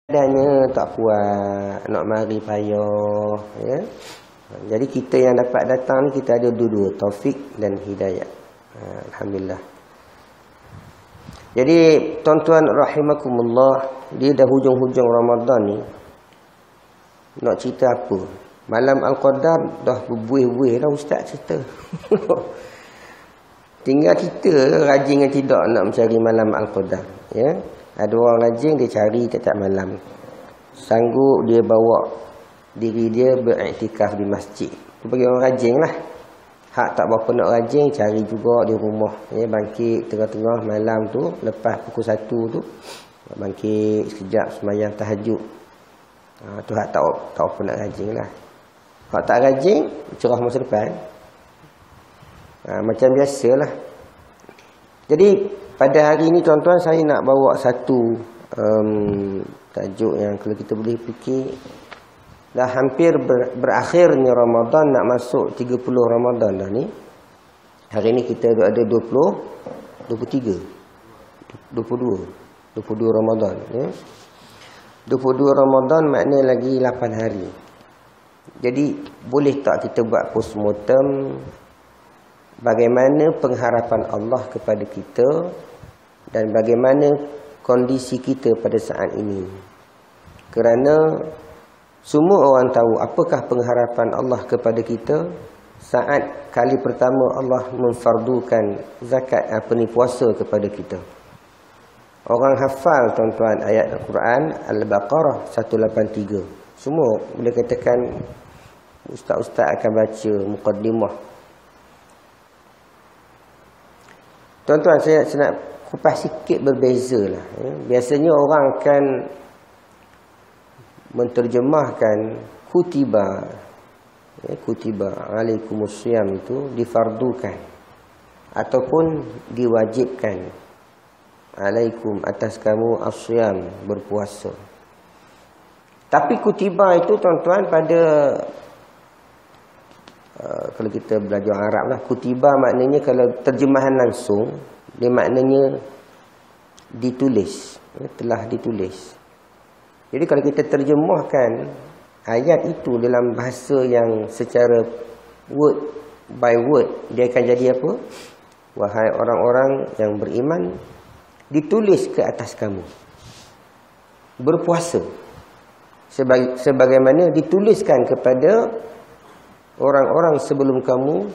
Adanya tak puas, nak mari payah, ya. Jadi kita yang dapat datang ni kita ada dua-dua, taufik dan hidayah. Alhamdulillah. Jadi tuan-tuan rahimakumullah, dia dah hujung-hujung Ramadan ni. Nak cerita apa? Malam Al-Qadar dah berbuih-buih dah ustaz cerita. Tinggal kita rajin yang tidak nak mencari malam Al-Qadar, ya. Ada orang rajin dia cari tiap malam. Sanggup dia bawa diri dia beriktikaf di masjid. Itu bagi orang rajin lah. Hak tak berapa nak rajin, cari juga di rumah. Ya, bangkit tengah-tengah malam tu, lepas pukul 1 tu, bangkit sekejap semayang tahajud. Tu hak tak apa nak rajin lah. Hak tak rajin, cerah masa depan. Macam biasalah. Jadi pada hari ini tuan-tuan saya nak bawa satu tajuk yang kalau kita boleh fikir, dah hampir berakhirnya Ramadan, nak masuk 30 Ramadan dah ni. Hari ini kita ada 22 Ramadan, ya. 22 Ramadan maknanya lagi 8 hari. Jadi boleh tak kita buat postmortem bagaimana pengharapan Allah kepada kita dan bagaimana kondisi kita pada saat ini. Kerana semua orang tahu apakah pengharapan Allah kepada kita saat kali pertama Allah memfardukan zakat, puasa kepada kita. Orang hafal tuan-tuan ayat Al-Quran Al-Baqarah 183. Semua boleh katakan ustaz-ustaz akan baca muqaddimah. Tuan-tuan, saya nak kupas sikit berbeza lah. Ya. Biasanya orang akan menterjemahkan kutiba, ya, kutiba alaikumusiyam itu difardukan ataupun diwajibkan. Alaikum, atas kamu asyam, berpuasa. Tapi kutiba itu tuan-tuan pada kalau kita belajar Arab lah, kutiba maknanya kalau terjemahan langsung, dia maknanya ditulis, ya, telah ditulis. Jadi kalau kita terjemahkan ayat itu dalam bahasa yang secara word by word, dia akan jadi apa? Wahai orang-orang yang beriman, ditulis ke atas kamu berpuasa sebagaimana dituliskan kepada orang-orang sebelum kamu,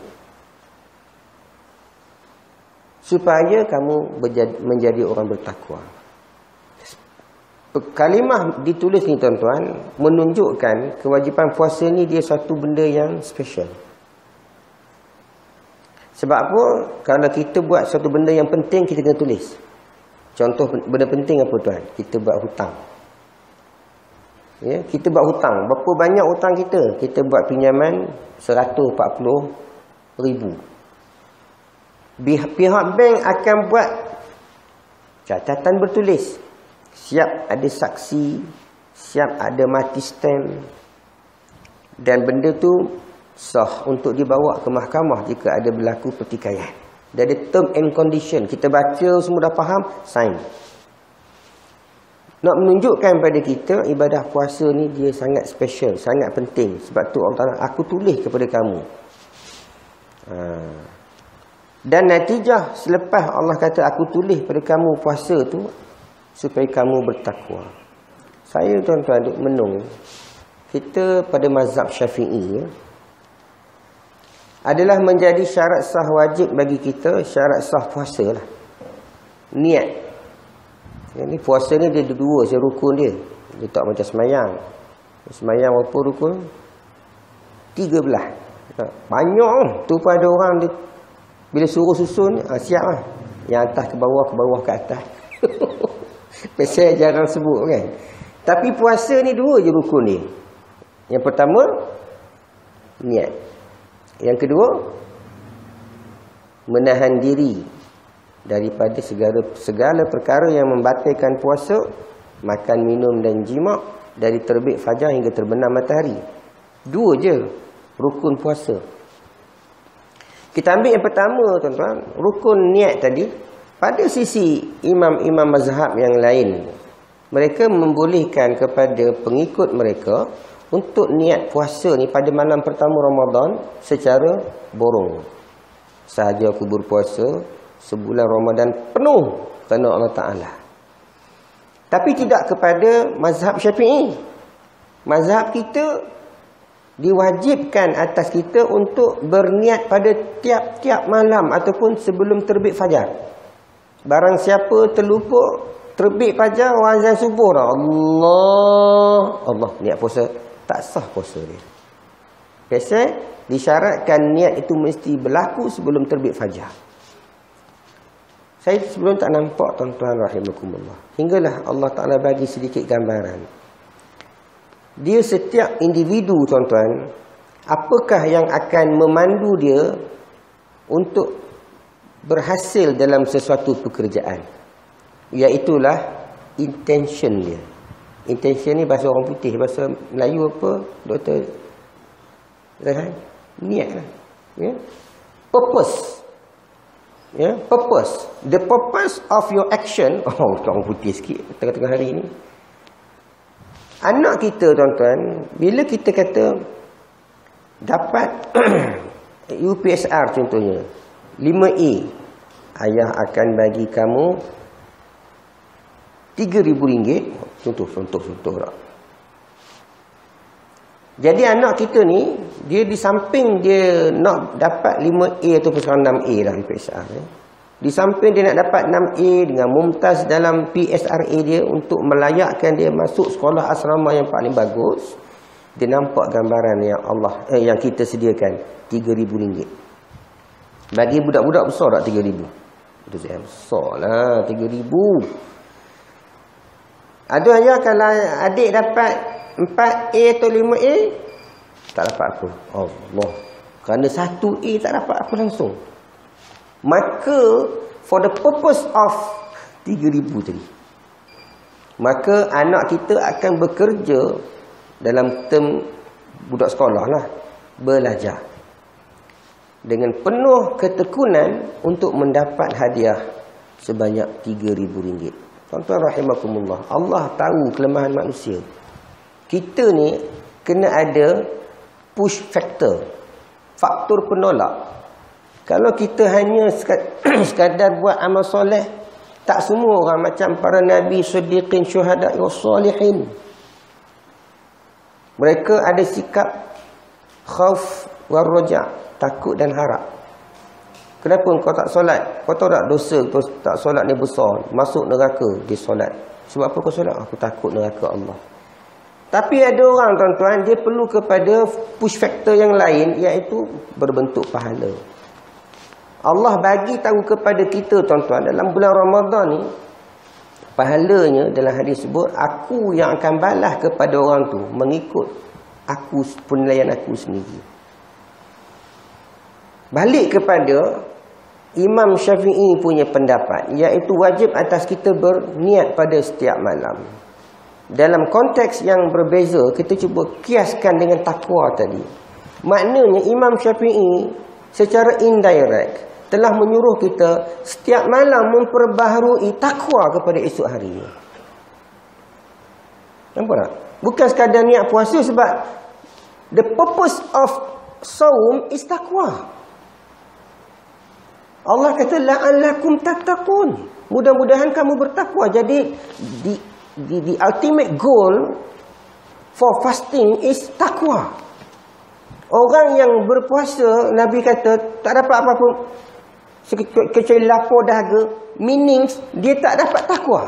supaya kamu menjadi orang bertakwa. Kalimah ditulis ni tuan-tuan menunjukkan kewajipan puasa ni dia satu benda yang special. Sebab apa? Kalau kita buat satu benda yang penting, kita kena tulis. Contoh benda penting apa tuan? Kita buat hutang. Ya, kita buat hutang. Berapa banyak hutang kita? Kita buat pinjaman 140,000. Pihak bank akan buat catatan bertulis. Siap ada saksi, siap ada mati stamp. Dan benda tu sah untuk dibawa ke mahkamah jika ada berlaku pertikaian. Dia ada term and condition. Kita baca semua dah faham, sign. Nak menunjukkan pada kita ibadah puasa ni dia sangat special, sangat penting. Sebab tu Allah Ta'ala, aku tulis kepada kamu. Dan natijah selepas Allah kata aku tulis pada kamu puasa tu, supaya kamu bertakwa. Saya tuan-tuan duk menung, kita pada mazhab Syafi'i, ya, adalah menjadi syarat sah wajib bagi kita, syarat sah puasa lah, niat. Ini puasa ni dia ada dua rukun dia. Dia tak macam semayang. Semayang berapa rukun? 13. Banyak tu pada orang dia, bila suruh susun, siap lah. Yang atas ke bawah ke atas. Saya jarang sebut kan. Tapi puasa ni dua je rukun dia. Yang pertama, niat. Yang kedua, menahan diri daripada segala perkara yang membatalkan puasa, makan, minum dan jima, dari terbit fajar hingga terbenam matahari. Dua je rukun puasa. Kita ambil yang pertama tuan-tuan, rukun niat tadi. Pada sisi imam-imam mazhab yang lain, Mereka membolehkan kepada pengikut mereka untuk niat puasa ni pada malam pertama Ramadan secara borong. Sahaja aku berpuasa sebulan Ramadan penuh kerana Allah Ta'ala. Tapi tidak kepada mazhab Syafi'i. Mazhab kita diwajibkan atas kita untuk berniat pada tiap-tiap malam ataupun sebelum terbit fajar. Barang siapa terlupa terbit fajar, azan subuh dah, Allah niat puasa, tak sah puasa dia. Biasa disyaratkan niat itu mesti berlaku sebelum terbit fajar. Saya sebelum tak nampak, tuan-tuan rahimakumullah, hinggalah Allah Ta'ala bagi sedikit gambaran. Dia setiap individu, tuan-tuan, apakah yang akan memandu dia untuk berhasil dalam sesuatu pekerjaan? Iaitulah intention dia. Intention ni bahasa orang putih, bahasa Melayu apa, Doktor Rehan? Niat lah. Ya? Purpose. Ya, purpose. The purpose of your action. Oh, orang putih sikit tengah-tengah hari ni. Anak kita, tuan-tuan, bila kita kata dapat UPSR contohnya 5A, ayah akan bagi kamu RM3,000. Contoh tak. Jadi anak kita ni, dia di samping dia nak dapat 5A ataupun sekarang 6A lah UPSR. Di samping dia nak dapat 6A dengan mumtaz dalam PSRA dia untuk melayakkan dia masuk sekolah asrama yang paling bagus, dia nampak gambaran yang Allah yang kita sediakan, RM3,000. Bagi budak-budak besar tak RM3,000? Itu saya besar lah, RM3,000. Ada ayah kalau adik dapat 4A atau 5A, tak dapat apa. Allah. Kerana 1A tak dapat apa langsung. Maka for the purpose of RM3,000 tadi, maka anak kita akan bekerja dalam term budak sekolah lah, belajar dengan penuh ketekunan untuk mendapat hadiah sebanyak RM3,000. Tuan-tuan rahimakumullah, Allah tahu kelemahan manusia. Kita ni kena ada push factor, faktor penolak. Kalau kita hanya sekadar buat amal soleh, tak semua orang macam para nabi, siddiqin, syuhada, salihin. Mereka ada sikap khauf war raja, takut dan harap. Kenapa kau tak solat? Kau tahu tak dosa kau tak solat ni besar, masuk neraka dia solat. Sebab apa kau solat? Aku takut neraka Allah. Tapi ada orang, tuan-tuan, dia perlu kepada push factor yang lain, iaitu berbentuk pahala. Allah bagi tahu kepada kita, tuan-tuan, dalam bulan Ramadan ni, pahalanya dalam hadis sebut, aku yang akan balas kepada orang tu mengikut aku, penilaian aku sendiri. Balik kepada Imam Syafi'i punya pendapat, iaitu wajib atas kita berniat pada setiap malam. Dalam konteks yang berbeza, kita cuba kiaskan dengan takwa tadi. Maknanya Imam Syafi'i secara indirect telah menyuruh kita setiap malam memperbaharui takwa kepada esok harinya. Nampak tak? Bukan sekadar niat puasa, sebab the purpose of saum is takwa. Allah kata la'allakum tattaqun. Mudah-mudahan kamu bertakwa. Jadi the ultimate goal for fasting is takwa. Orang yang berpuasa, Nabi kata tak dapat apa-apa kecuali lapar dahaga, meaning dia tak dapat takwa.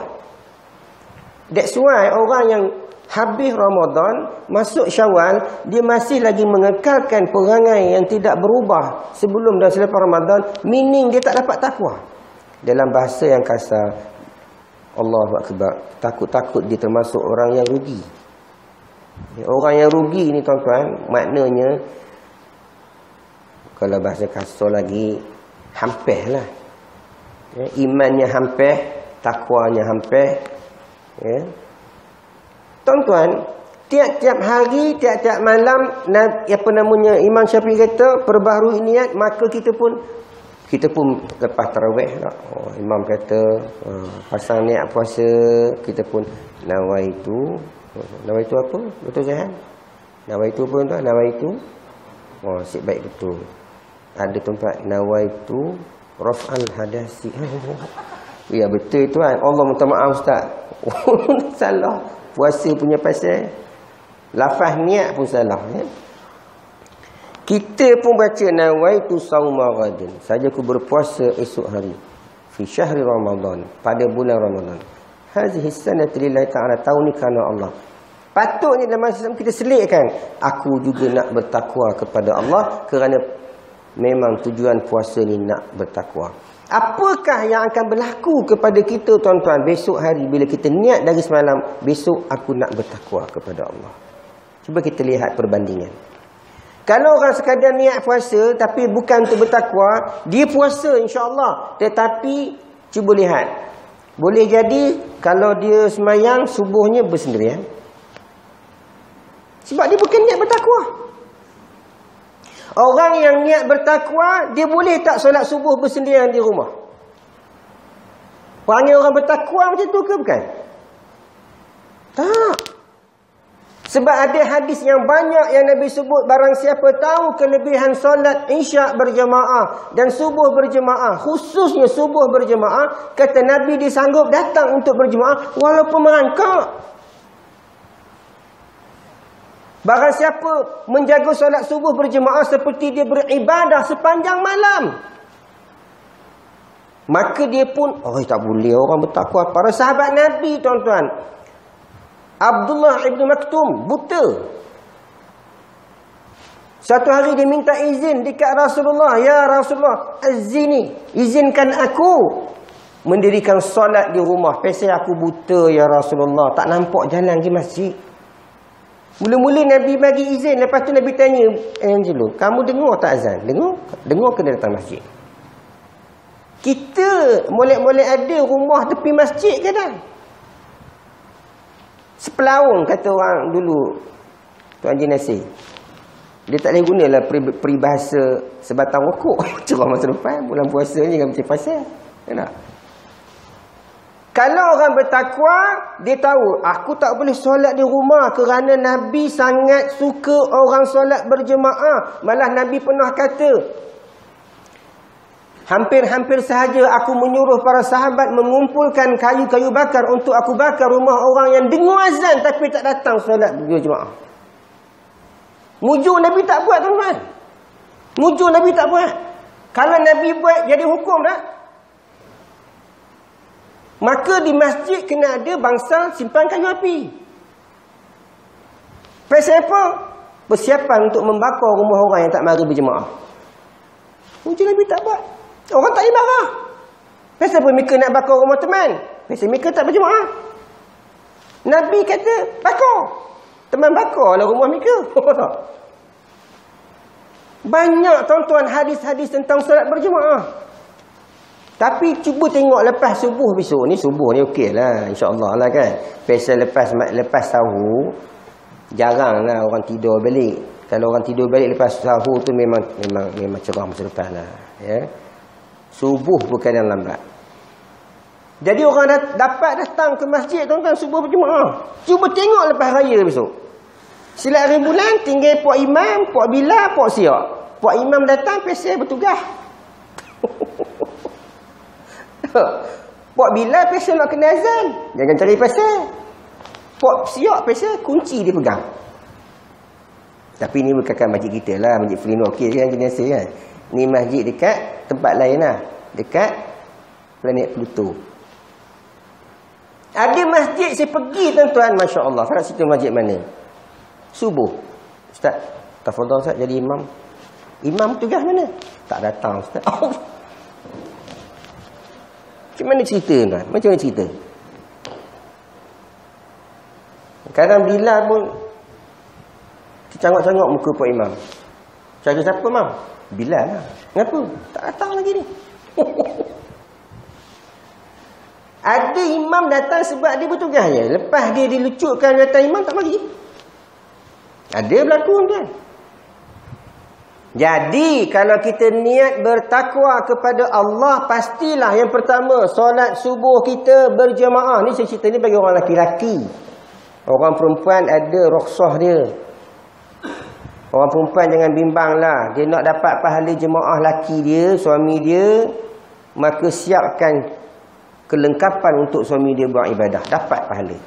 That's why orang yang habis Ramadan, masuk Syawal, dia masih lagi mengekalkan perangai yang tidak berubah sebelum dan selepas Ramadan, meaning dia tak dapat takwa. Dalam bahasa yang kasar, Allahu Akbar, takut-takut dia termasuk orang yang rugi. Orang yang rugi ni, tuan-tuan, maknanya kalau bahasa kasar lagi, hampir lah. Imannya hampir, takwanya hampir. Tuan-tuan, tiap-tiap hari, tiap-tiap malam, Imam Syafi'i kata perbaharui niat, maka kita pun Kita pun lepas tarawih tak? Imam kata pasang niat puasa, kita pun nawaitu. Nawaitu apa? Betul Zahan? Nawaitu pun tak? Nawaitu. Asyik baik betul. Ada tempat nawaitu raf'al hadasi. Ya betul tu kan. Allah minta maaf ustaz. Salah. Puasa punya pasal. Lafaz niat pun salah ya. Kita pun baca nawaitu sauma ghadin. Saja aku berpuasa esok hari. Fi syahri Ramadan. Pada bulan Ramadan. Hazihi sanatu lillahi ta'ala. Tahun ni kerana Allah. Patutnya dalam masa kita selitkan. Aku juga nak bertakwa kepada Allah. Kerana memang tujuan puasa ni nak bertakwa. Apakah yang akan berlaku kepada kita tuan-tuan besok hari bila kita niat dari semalam, besok aku nak bertakwa kepada Allah. Cuba kita lihat perbandingan. Kalau orang sekadar niat puasa tapi bukan untuk bertakwa, dia puasa insya-Allah, tetapi cuba lihat. Boleh jadi kalau dia semayang subuhnya bersendirian. Sebab dia bukan niat bertakwa. Orang yang niat bertakwa, dia boleh tak solat subuh bersendirian di rumah? Panggil orang bertakwa macam tu ke bukan? Tak. Sebab ada hadis yang banyak yang Nabi sebut, barang siapa tahu kelebihan solat isyak berjemaah dan subuh berjemaah, khususnya subuh berjemaah, kata Nabi dia sanggup datang untuk berjemaah walaupun merangkak. Barang siapa menjaga solat subuh berjemaah seperti dia beribadah sepanjang malam, maka dia pun, tak boleh orang bertakwa. Para sahabat Nabi tuan-tuan, Abdullah ibn Maktum buta. Satu hari dia minta izin dekat Rasulullah, ya Rasulullah, azini, izinkan aku mendirikan solat di rumah. Pasal aku buta ya Rasulullah, tak nampak jalan pergi masjid. Mula-mula Nabi bagi izin. Lepas tu Nabi tanya Angelo, kamu dengar tak azan? Dengar? Dengar kena datang masjid. Kita molek-molek ada rumah tepi masjid ke dah? Sepelaung kata orang dulu, Tuan Haji Nasir. Dia tak boleh gunalah peribahasa sebatang rokok. Cerah masa depan, bulan puasa ni kan macam pasal. Tak? Kalau orang bertakwa, dia tahu, aku tak boleh solat di rumah kerana Nabi sangat suka orang solat berjemaah. Malah Nabi pernah kata, hampir-hampir sahaja aku menyuruh para sahabat mengumpulkan kayu-kayu bakar untuk aku bakar rumah orang yang dengar azan tapi tak datang solat berjemaah. Mujur Nabi tak buat tuan-tuan. Mujur Nabi tak buat. Kalau Nabi buat, jadi hukum dah. Maka di masjid kena ada bangsa simpan kayu api. Pasal apa? Persiapan untuk membakar rumah orang yang tak mari berjemaah. Mujur Nabi tak buat. Orang tak ibarat. Pasal apa mereka nak bakar rumah teman? Pasal mereka tak berjemaah. Nabi kata, bakar. Teman bakar lah rumah mereka. Banyak tuan-tuan hadis-hadis tentang solat berjemaah. Tapi cuba tengok lepas subuh besok ni. Subuh ni okey lah, insya-Allah lah kan. Pasal lepas sahur, jarang lah orang tidur balik. Kalau orang tidur balik lepas sahur tu memang cerah masa depan lah. Ya. Subuh bukan yang lambat. Jadi orang dapat datang ke masjid tuan-tuan subuh berjemaah. Cuba tengok lepas raya besok. Silat hari bulan tinggal Puak Imam, Puak Bilal, Puak Siak. Puak Imam datang pasal bertugas. Puak Bilal pasal nak kena azan, jangan cari pasal. Puak Siak pasal kunci dia pegang. Tapi ni bukan masjid kita lah, masjid Frino okey kan jenis kan. Ni masjid dekat tempat lain lah, dekat planet Pluto. Ada masjid saya pergi tuan-tuan, masya-Allah. Saya nak cerita masjid mana? Subuh. Ustaz, tafadhal Ustaz jadi imam. Imam tugas mana? Tak datang Ustaz. Macam mana cerita tuan? Macam mana cerita? Kadang Bilal pun tercangok-cangok muka Pak Imam. Cari siapa Mam? Bilal lah. Kenapa? Tak datang lagi ni. Ada imam datang sebab dia bertugas je. Lepas dia dilucutkan datang imam tak mari. Ada berlaku kan? Jadi kalau kita niat bertakwa kepada Allah, pastilah yang pertama solat subuh kita berjemaah. Ni saya cerita ni bagi orang lelaki-lelaki. Orang perempuan ada rukhsah dia. Orang perempuan jangan bimbanglah. Dia nak dapat pahala jemaah laki dia, suami dia, maka siapkan kelengkapan untuk suami dia buat ibadah, dapat pahala.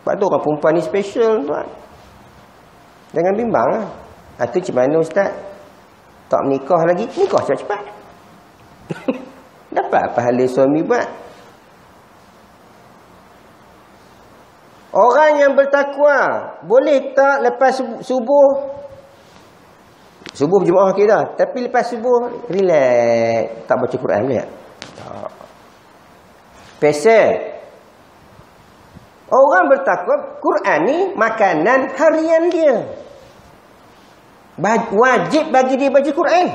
Sebab tu orang perempuan ni special, tuan. Jangan bimbanglah. Itu macam mana ustaz? Tak menikah lagi, nikah cepat-cepat. Dapat pahala suami buat. Orang yang bertakwa, boleh tak lepas subuh berjemaah kita, tapi lepas subuh relax, tak baca Quran boleh tak? Tak. Pesel. Orang bertakwa, Quran ni makanan harian dia. Wajib bagi dia baca Quran.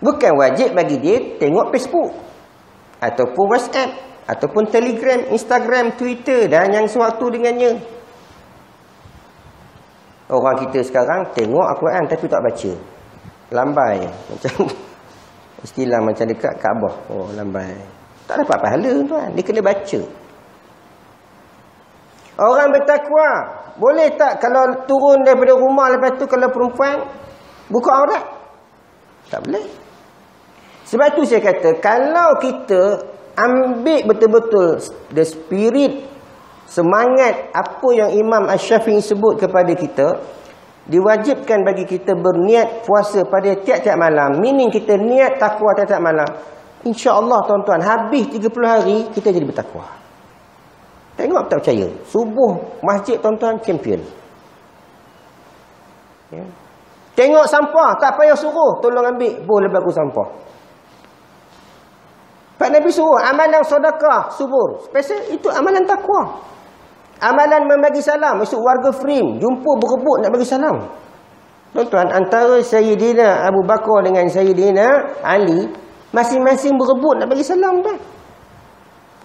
Bukan wajib bagi dia tengok Facebook ataupun WhatsApp ataupun Telegram, Instagram, Twitter dan yang sewaktu dengannya. Orang kita sekarang tengok Al-Quran tapi tak baca. Lambai. Macam istilah macam dekat Kaabah. Oh, lambai. Tak dapat pahala tuan. Dia kena baca. Orang bertakwa, boleh tak kalau turun daripada rumah lepas tu kalau perempuan buka aurat? Tak boleh. Sebab tu saya kata, kalau kita ambil betul-betul the spirit, semangat apa yang Imam Asy-Syafi'i sebut kepada kita, diwajibkan bagi kita berniat puasa pada tiap-tiap malam. Meaning kita niat takwa tiap-tiap malam. InsyaAllah tuan-tuan, habis 30 hari kita jadi bertakwa. Tengok tak percaya. Subuh masjid tuan-tuan champion. Ya. Tengok sampah, tak payah suruh, tolong ambil, boleh baku sampah. Pak Nabi suruh amalan sedekah subuh. Special itu amalan takwa. Amalan membagi salam, masuk warga frame, jumpa berebut nak bagi salam. Tuan-tuan, antara Sayyidina Abu Bakar dengan Sayyidina Ali, masing-masing berebut nak bagi salam tuan.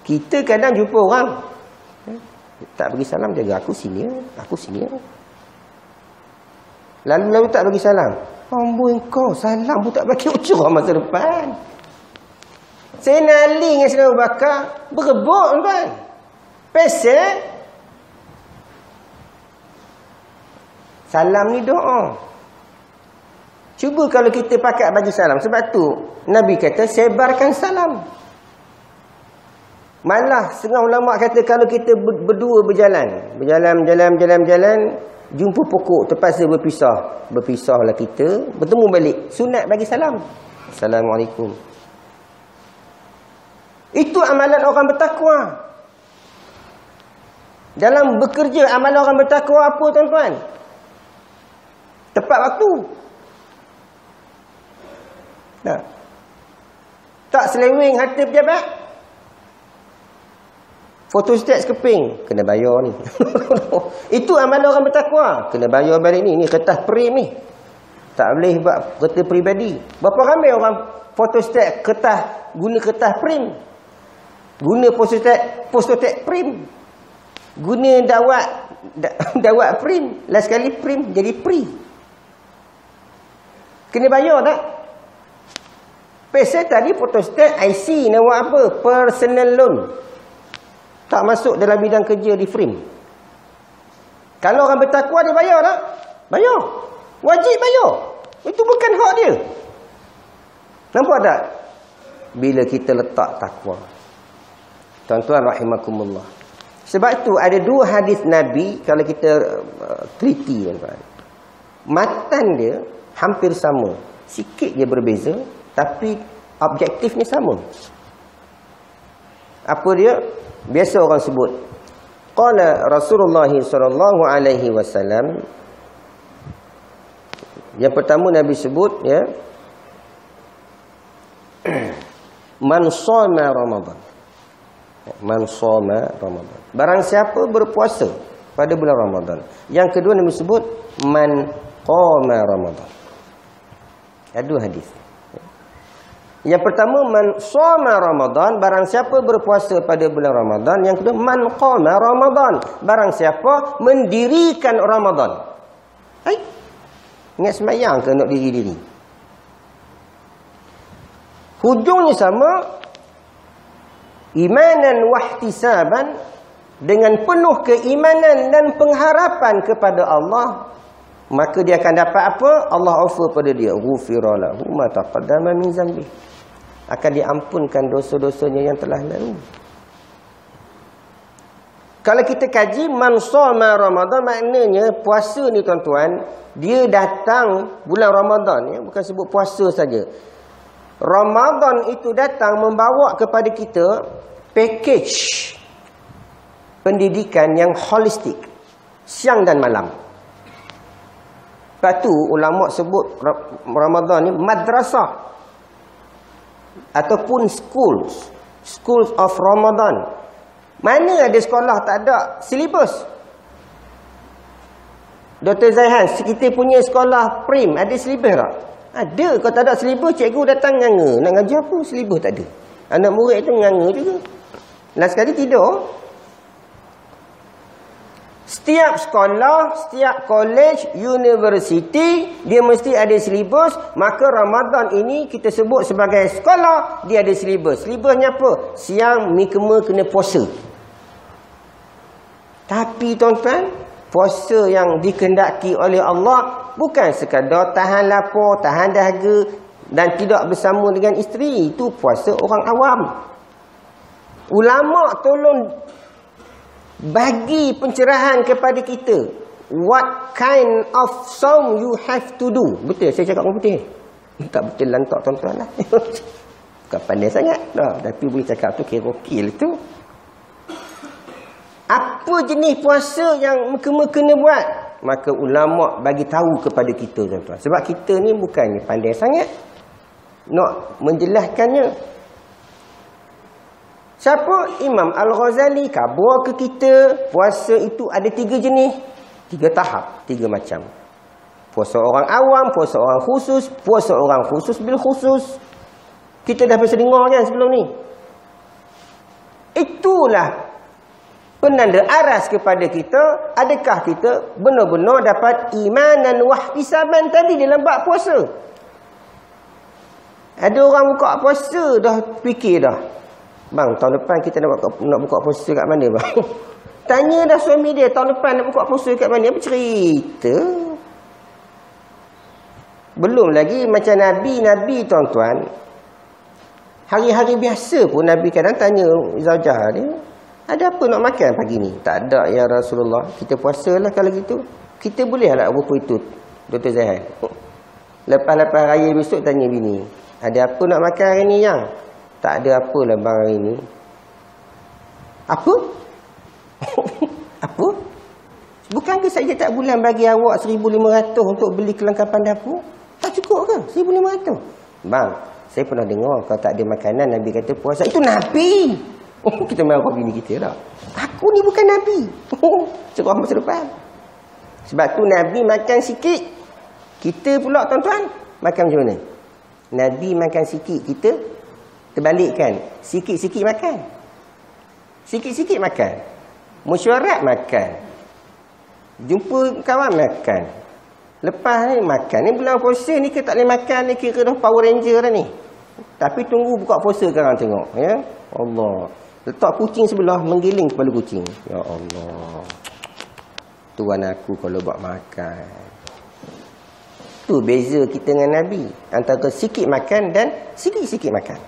Kita kadang jumpa orang tak bagi salam, jaga aku sini. Lalu tak bagi salam. Amboi kau, salam pun tak bagi, ucurah masa depan. Sayyidina Ali dengan Sayyidina Abu Bakar berebut tuan. Pesel salam ni doa. Cuba kalau kita pakat bagi salam. Sebab tu Nabi kata sebarkan salam. Malah setengah ulama kata kalau kita berdua berjalan, jumpa pokok terpaksa berpisah. Berpisahlah kita, bertemu balik. Sunat bagi salam. Assalamualaikum. Itu amalan orang bertakwa. Dalam bekerja, amalan orang bertakwa apa tuan-tuan? Tepat waktu. Tak seleweng harta pejabat. Fotostat sekeping, kena bayar ni. Itu amalan orang bertakwa. Kena bayar balik ni. Ni kertas prim ni. Tak boleh buat kereta peribadi. Berapa ramai orang fotostat kertas, guna kertas prim. Guna fotostat prim. Guna dawat prim. Last sekali prim jadi free. Kena bayar tak? Pasal tadi fotostat IC nama apa? Personal loan. Tak masuk dalam bidang kerja di frame. Kalau orang bertakwa dia bayar tak? Bayar. Wajib bayar. Itu bukan hak dia. Nampak tak? Bila kita letak takwa. Tuan-tuan rahimakumullah. Sebab itu ada dua hadis Nabi kalau kita teliti tuan-tuan. Matan dia hampir sama. Sikit je berbeza tapi objektifnya sama. Apa dia? Biasa orang sebut. Qala Rasulullah sallallahu alaihi wasallam. Yang pertama Nabi sebut ya. Man shoma Ramadan. Man shoma Ramadan. Barang siapa berpuasa pada bulan Ramadan. Yang kedua Nabi sebut man qama Ramadan. Ada dua hadis. Yang pertama man shoma Ramadan, barang siapa berpuasa pada bulan Ramadan. Yang kedua man qama Ramadan, barang siapa mendirikan Ramadan. Niat semayang ke nak diri-diri? Hujungnya sama. Imanan wahtisaban, dengan penuh keimanan dan pengharapan kepada Allah, maka dia akan dapat apa? Allah offer pada dia, ghufira lahu ma taqaddama min zambi, akan diampunkan dosa-dosanya yang telah lalu. Kalau kita kaji man shoma Ramadan, maknanya puasa ni tuan-tuan, dia datang bulan Ramadan ya, bukan sebut puasa saja. Ramadan itu datang membawa kepada kita package pendidikan yang holistik, siang dan malam. Lepas tu ulama sebut Ramadan ni madrasah ataupun schools of Ramadan. Mana ada sekolah tak ada silibus? Dr. Zaihan, kita punya sekolah prim ada silibus tak? Ada. Kalau tak ada silibus, cikgu datang nganga. Nak ngajar apa? Silibus tak ada. Anak murid tu nganga juga. Last sekali tidur. Setiap sekolah, setiap college, university, dia mesti ada silibus. Maka Ramadan ini kita sebut sebagai sekolah, dia ada silibus. Silibusnya apa? Siang, mi kema kena puasa. Tapi tuan-tuan, puasa yang dikehendaki oleh Allah bukan sekadar tahan lapar, tahan dahaga dan tidak bersama dengan isteri. Itu puasa orang awam. Ulama tolong bagi pencerahan kepada kita. What kind of song you have to do. Betul saya cakap orang putih? Tak betul lantak tuan-tuan lah. Bukan pandai sangat dah, tapi boleh cakap tu kira okey tu. Apa jenis puasa yang kena buat? Maka ulama bagi tahu kepada kita tuan-tuan. Sebab kita ni bukannya pandai sangat nak menjelaskannya. Siapa? Imam Al-Ghazali kabur ke kita, puasa itu ada 3 jenis, 3 tahap, 3 macam. Puasa orang awam, puasa orang khusus, puasa orang khusus bil khusus. Kita dah biasa dengar kan sebelum ni. Itulah penanda aras kepada kita, adakah kita benar-benar dapat imanan wahtisaban tadi dalam bab puasa. Ada orang buka puasa dah fikir dah, bang, tahun depan kita nak buka puasa kat mana bang? Tanya dah suami dia, tahun depan nak buka puasa kat mana? Apa cerita? Belum lagi macam Nabi tuan-tuan. Hari-hari biasa pun Nabi kadang tanya zaujah dia, ada apa nak makan pagi ni? Tak ada ya Rasulullah. Kita puasalah kalau gitu. Kita boleh tak buat itu, Dr. Zaihan? Lepas-lepas raya besok tanya bini, ada apa nak makan hari ni yang? Tak ada apalah bang hari ni. Apa? Apa? Bukankah saya tak bulan bagi awak 1,500 untuk beli kelengkapan dapur? Tak cukup ke 1,500? Bang, saya pernah dengar kalau tak ada makanan Nabi kata puasa. Itu Nabi. Kita marah bini kita dah. Aku ni bukan Nabi. Cerah masa depan. Sebab tu Nabi makan sikit. Kita pula tuan-tuan makan macam mana? Nabi makan sikit, kita terbalikkan. Sikit-sikit makan. Sikit-sikit makan. Mesyuarat makan. Jumpa kawan makan. Lepas ni makan. Ni bulan puasa ni kita tak boleh makan ni, kira dah Power Ranger dah ni. Tapi tunggu buka puasa sekarang tengok. Ya Allah. Letak kucing sebelah, menggiling kepala kucing. Ya Allah. Tuan aku kalau buat makan. Tu beza kita dengan Nabi. Antara sikit makan dan sikit-sikit makan.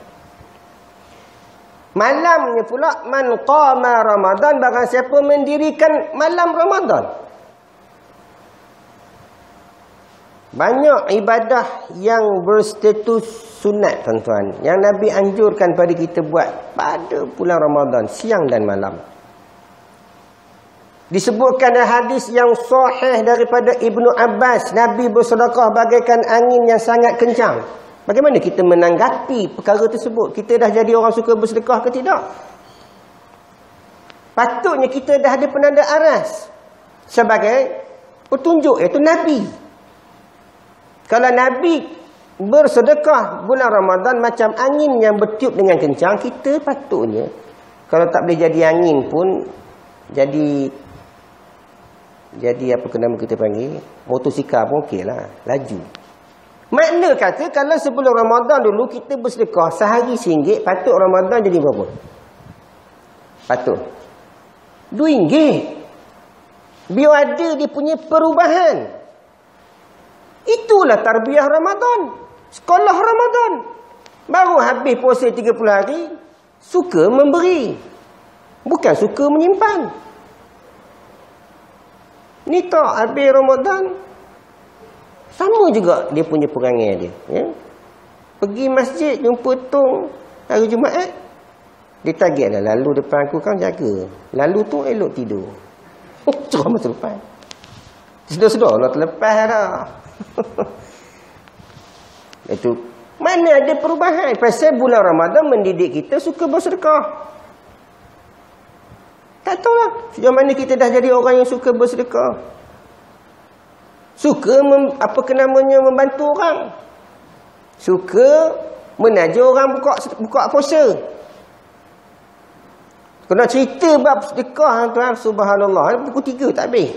Malamnya pula, man qama Ramadan, barang siapa mendirikan malam Ramadan. Banyak ibadah yang berstatus sunat tuan-tuan, yang Nabi anjurkan pada kita buat pada bulan Ramadan, siang dan malam. Disebutkan dalam hadis yang sahih daripada Ibnu Abbas, Nabi bersedekah bagaikan angin yang sangat kencang. Bagaimana kita menanggapi perkara tersebut? Kita dah jadi orang suka bersedekah ke tidak? Patutnya kita dah ada penanda aras sebagai petunjuk, iaitu Nabi. Kalau Nabi bersedekah bulan Ramadan macam angin yang bertiup dengan kencang, kita patutnya kalau tak boleh jadi angin pun jadi Jadi apa nama kita panggil, motosikal pun okey lah, laju. Makna kata kalau sebelum Ramadan dulu kita bersedekah sehari RM1, patut Ramadan jadi berapa? Patut RM2. Biar ada dia punya perubahan. Itulah tarbiyah Ramadan, sekolah Ramadan. Baru habis puasa 30 hari, suka memberi, bukan suka menyimpan. Ni tak habis Ramadan, sama juga dia punya perangai dia, ya? Pergi masjid jumpa tung hari Jumaat, dia target dah, lalu depan aku kan jaga, lalu tu elok tidur. Cerah masa depan, sedar-sedar nak terlepas dah. Itu mana ada perubahan. Pasal bulan Ramadan mendidik kita suka bersedekah. Tak tahulah sejauh mana kita dah jadi orang yang suka bersedekah, suka membantu orang, suka menaja orang buka puasa. Kena cerita bab sedekah tuan, subhanallah, pukul 3 tak habis.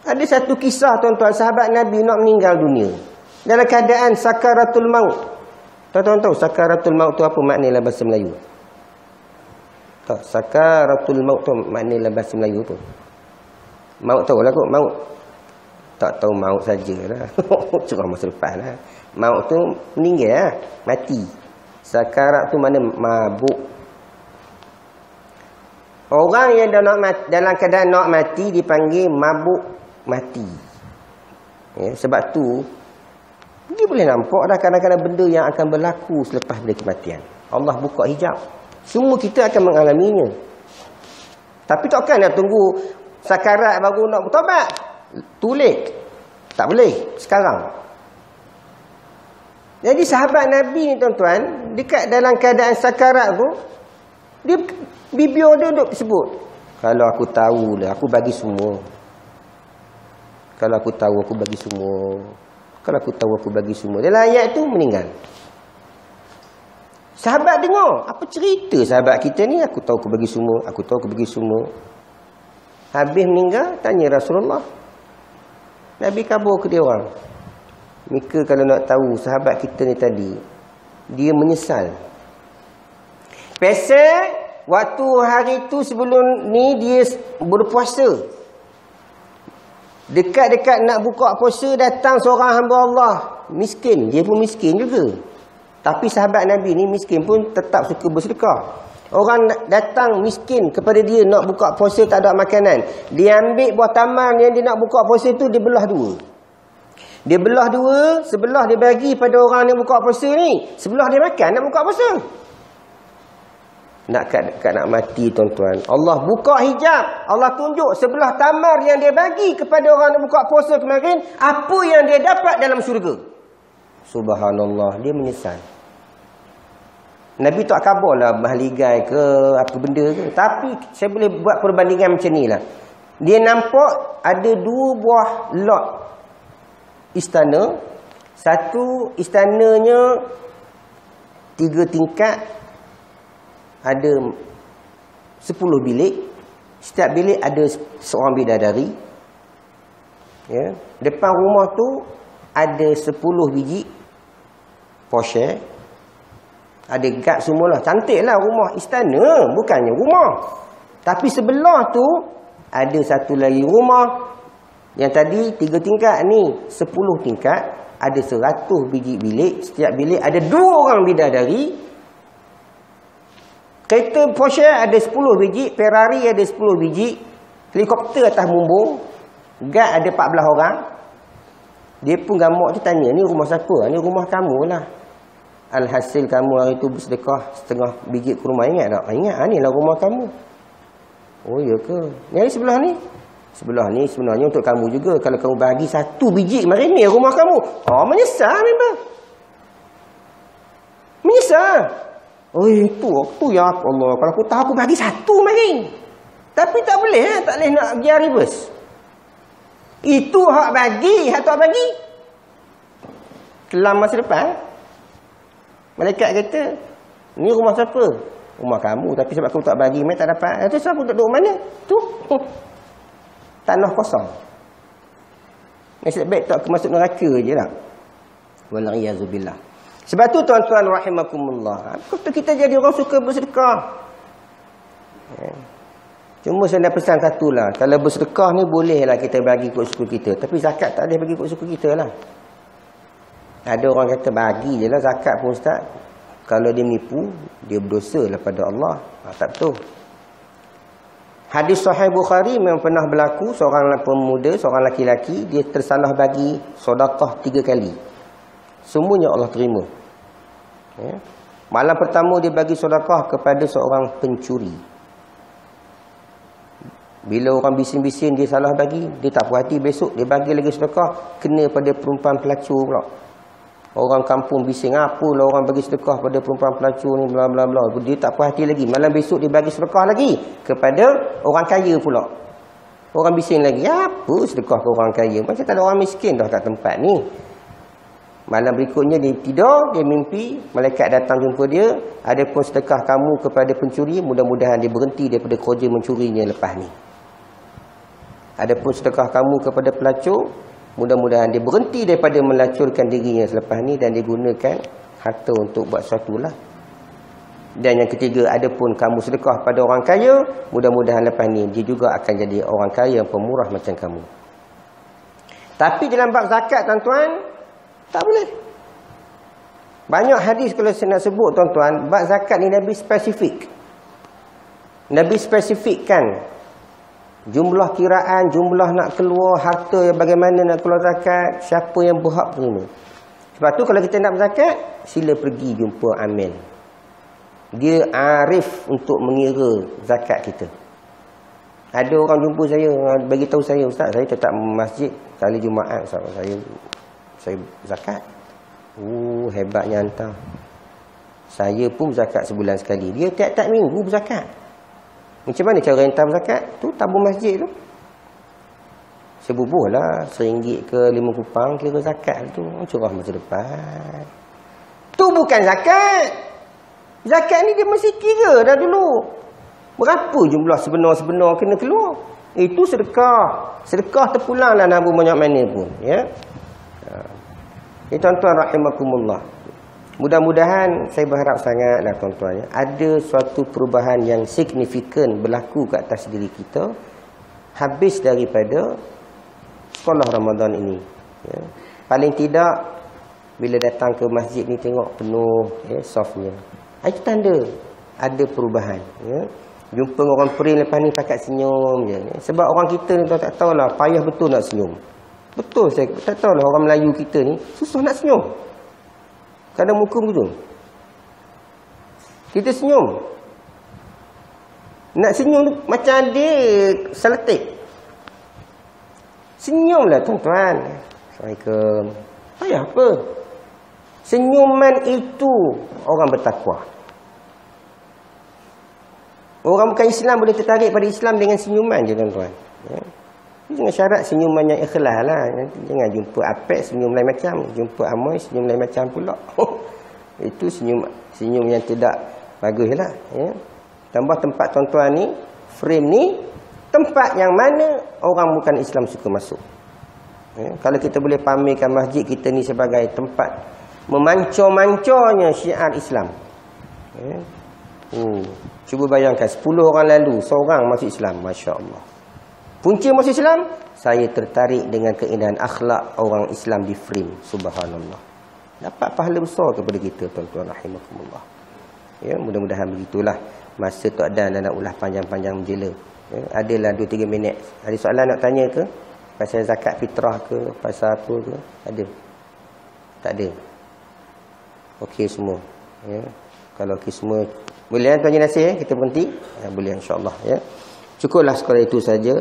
Ada satu kisah tuan-tuan, sahabat Nabi nak meninggal dunia dalam keadaan sakaratul maut. Tuan-tuan tahu sakaratul maut tu apa makna dalam bahasa Melayu? Tak, sakaratul maut tu makna dalam bahasa Melayu tu. Maut tahu lah kot, maut. Tak tahu maut sajalah. Cerah masa depan lah. Maut tu meninggal lah, mati. Sakarat tu mana mabuk. Orang yang dalam keadaan nak mati dipanggil mabuk mati. Ya, sebab tu dia boleh nampak dah kadang-kadang benda yang akan berlaku selepas dari kematian. Allah buka hijab, semua kita akan mengalaminya. Tapi takkan nak tunggu sakarat baru nak bertaubat? Tulis. Tak boleh sekarang. Jadi sahabat Nabi ni tuan-tuan, dekat dalam keadaan sakarat tu, dia bibir dia duk sebut, kalau aku tahulah aku bagi semua. Kalau aku tahu aku bagi semua. Kalau aku tahu aku bagi semua. Dalam ayat tu meninggal. Sahabat dengar, apa cerita sahabat kita ni, aku tahu aku bagi semua, aku tahu aku bagi semua. Habis meninggal, tanya Rasulullah. Nabi kabur ke dia orang. Mereka kalau nak tahu sahabat kita ni tadi, dia menyesal. Pasal waktu hari tu sebelum ni dia berpuasa. Dekat-dekat nak buka puasa, datang seorang hamba Allah. Miskin, dia pun miskin juga. Tapi sahabat Nabi ni miskin pun tetap suka bersedekah. Orang datang miskin kepada dia nak buka puasa, tak ada makanan. Dia ambil buah tamar yang dia nak buka puasa tu, dia belah dua. Dia belah dua, sebelah dia bagi pada orang yang buka puasa ni, sebelah dia makan nak buka puasa. Nak nak mati tuan-tuan, Allah buka hijab, Allah tunjuk sebelah tamar yang dia bagi kepada orang yang buka puasa kemarin, apa yang dia dapat dalam syurga. Subhanallah, dia menyesal. Nabi tak khabarlah mahligai ke apa benda ke, tapi saya boleh buat perbandingan macam ni lah. Dia nampak ada dua buah lot istana. Satu istananya 3 tingkat, ada 10 bilik. Setiap bilik ada seorang bidadari. Ya. Depan rumah tu ada 10 biji Porsche. Ada gad semualah. Cantiklah rumah istana, bukannya rumah. Tapi sebelah tu ada satu lagi rumah. Yang tadi 3 tingkat ni 10 tingkat, ada 100 biji bilik. Setiap bilik ada 2 orang bidadari. Kereta Porsche ada 10 biji, Ferrari ada 10 biji, helikopter atas mumbung, gad ada 14 orang. Dia pun gamak tu tanya, ni rumah siapa? Ni rumah kamu lah. Alhasil kamu hari tu bersedekah setengah biji ke rumah, ingat tak? Ingat, ni lah rumah kamu. Oh ya ke? Yang sebelah ni? Sebelah ni sebenarnya untuk kamu juga. Kalau kamu bagi 1 biji kemarin, ni rumah kamu. Oh, menyesal memang. Menyesal. Oh itu waktu ya Allah, kalau aku tahu aku bagi 1 kemarin. Tapi tak boleh, tak boleh nak biar reverse. Itu hak bagi, hak tak bagi. Kelam masa depan, malaikat kata, ni rumah siapa? Rumah kamu, tapi sebab aku tak bagi, tak dapat. Itu sebab aku duduk mana? Tu. tanah kosong. Nasib baik tak masuk neraka je lah. Wal-iyazubillah. Sebab tu tuan-tuan rahimakumullah, kita jadi orang suka bersedekah. Cuma saya nak pesan satu lah. Kalau bersedekah ni bolehlah kita bagi ikut suku kita. Tapi zakat tak boleh bagi ikut suku kita lah. Ada orang kata bagi je lah zakat pun ustaz. Kalau dia menipu, dia berdosa lah pada Allah. Tak betul. Hadis Sahih Bukhari memang pernah berlaku. Seorang pemuda, seorang laki-laki, dia tersalah bagi sedekah 3 kali. Semuanya Allah terima. Malam pertama dia bagi sedekah kepada seorang pencuri. Bila orang bising-bising dia salah bagi, dia tak puas hati, besok dia bagi lagi sedekah, kena pada perempuan pelacur pula. Orang kampung bising, apalah orang bagi sedekah pada perempuan pelacur ni, bla bla bla. Dia tak puas hati lagi, malam besok dia bagi sedekah lagi kepada orang kaya pula. Orang bising lagi, apa sedekah ke orang kaya, macam tak ada orang miskin dah kat tempat ni. Malam berikutnya dia tidur, dia mimpi, malaikat datang jumpa dia, adapun sedekah kamu kepada pencuri, mudah-mudahan dia berhenti daripada kerja mencurinya lepas ni. Adapun sedekah kamu kepada pelacur, mudah-mudahan dia berhenti daripada melacurkan dirinya selepas ni dan dia gunakan harta untuk buat sesuatu lah. Dan yang ketiga, adapun kamu sedekah pada orang kaya, mudah-mudahan lepas ni dia juga akan jadi orang kaya yang pemurah macam kamu. Tapi dalam bab zakat tuan-tuan, tak boleh. Banyak hadis kalau saya nak sebut tuan-tuan, bab zakat ni Nabi spesifik. Nabi spesifikkan jumlah kiraan, jumlah nak keluar, harta yang bagaimana nak keluar zakat, siapa yang berhak terima. Sebab tu kalau kita nak berzakat, sila pergi jumpa amil. Dia arif untuk mengira zakat kita. Ada orang jumpa saya, bagi tahu saya, ustaz, saya tetap masjid kali Jumaat, saya zakat. Hebatnya hantar. Saya pun zakat sebulan sekali. Dia tiap-tiap minggu berzakat. Macam mana cara hantar zakat? Tu tabung masjid tu. Sebubuh lah, RM1 ke 5 kupang kira zakat tu. Curah masa depan. Tu bukan zakat. Zakat ni dia mesti kira dah dulu. Berapa jumlah sebenar-sebenar kena keluar. Itu sedekah. Sedekah terpulang lah nabung banyak mana pun. Ya. Tuan-tuan rahimakumullah. Mudah-mudahan saya berharap sangatlah tuan-tuan, ya, ada suatu perubahan yang signifikan berlaku ke atas diri kita habis daripada sekolah Ramadan ini. Ya. Paling tidak bila datang ke masjid ni tengok penuh, ya, softnya. Itu tanda ada perubahan. Ya. Jumpa orang perin lepas ni pakat senyum je. Ya. Sebab orang kita ni tuan tak tahulah, payah betul nak senyum. Betul, saya tak tahulah orang Melayu kita ni susah nak senyum. Kadang muka begitu. Kita senyum. Nak senyum tu macam ada seletik. Senyumlah tuan-tuan. Assalamualaikum. Payah apa? Senyuman itu orang bertakwa. Orang bukan Islam boleh tertarik pada Islam dengan senyuman je tuan-tuan. Ya. Dengan syarat senyuman yang ikhlas lah. Jangan jumpa apek senyum lain macam, jumpa amoy senyum lain macam pula. Itu senyum yang tidak bagus lah. Ya. Tambah tempat tuan-tuan ni, frame ni, tempat yang mana orang bukan Islam suka masuk. Ya. Kalau kita boleh pamerkan masjid kita ni sebagai tempat memancor-mancornya syiar Islam. Ya. Cuba bayangkan 10 orang lalu, seorang masuk Islam, Masya Allah. Punca masuk Islam, saya tertarik dengan keindahan akhlak orang Islam di frame. Subhanallah. Dapat pahala besar kepada kita tuan-tuan rahimakumullah. Ya, mudah-mudahan begitulah. Masa Tok Dan nak ulah panjang-panjang menjela. Ya, adalah 2-3 minit. Ada soalan nak tanya ke? Pasal zakat fitrah ke? Pasal apa ke? Ada? Tak ada? Okey semua. Ya. Kalau okey semua, boleh tuan-tuan nasih, kita berhenti? Ya, boleh insya-Allah, ya. Cukuplah sekadar itu saja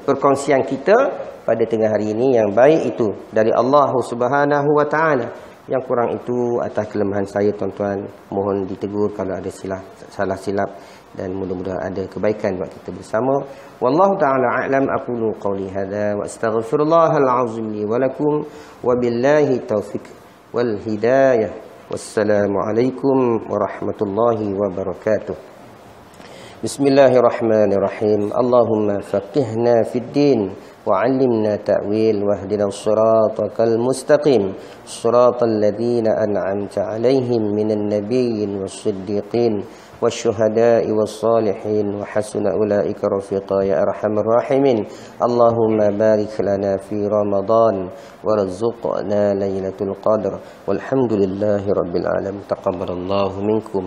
perkongsian kita pada tengah hari ini. Yang baik itu dari Allah Subhanahu wa taala, yang kurang itu atas kelemahan saya tuan-tuan. Mohon ditegur kalau ada salah silap, dan mudah-mudahan ada kebaikan buat kita bersama. Wallahu taala a'lam. Aqulu qawli hadza wa astaghfirullahal azim li wa lakum wa billahi taufiq wal hidayah. Wassalamu alaikum warahmatullahi wabarakatuh. Bismillahirrahmanirrahim. Allahumma faqihna fid din وعلمنا تأويل واهدنا الصراط المستقيم صراط الذين أنعمت عليهم من النبيين والصديقين والشهداء والصالحين وحسن أولئك رفيقا يا أرحم الراحمين اللهم بارك لنا في رمضان وارزقنا ليلة القدر والحمد لله رب العالمين تقبل الله منكم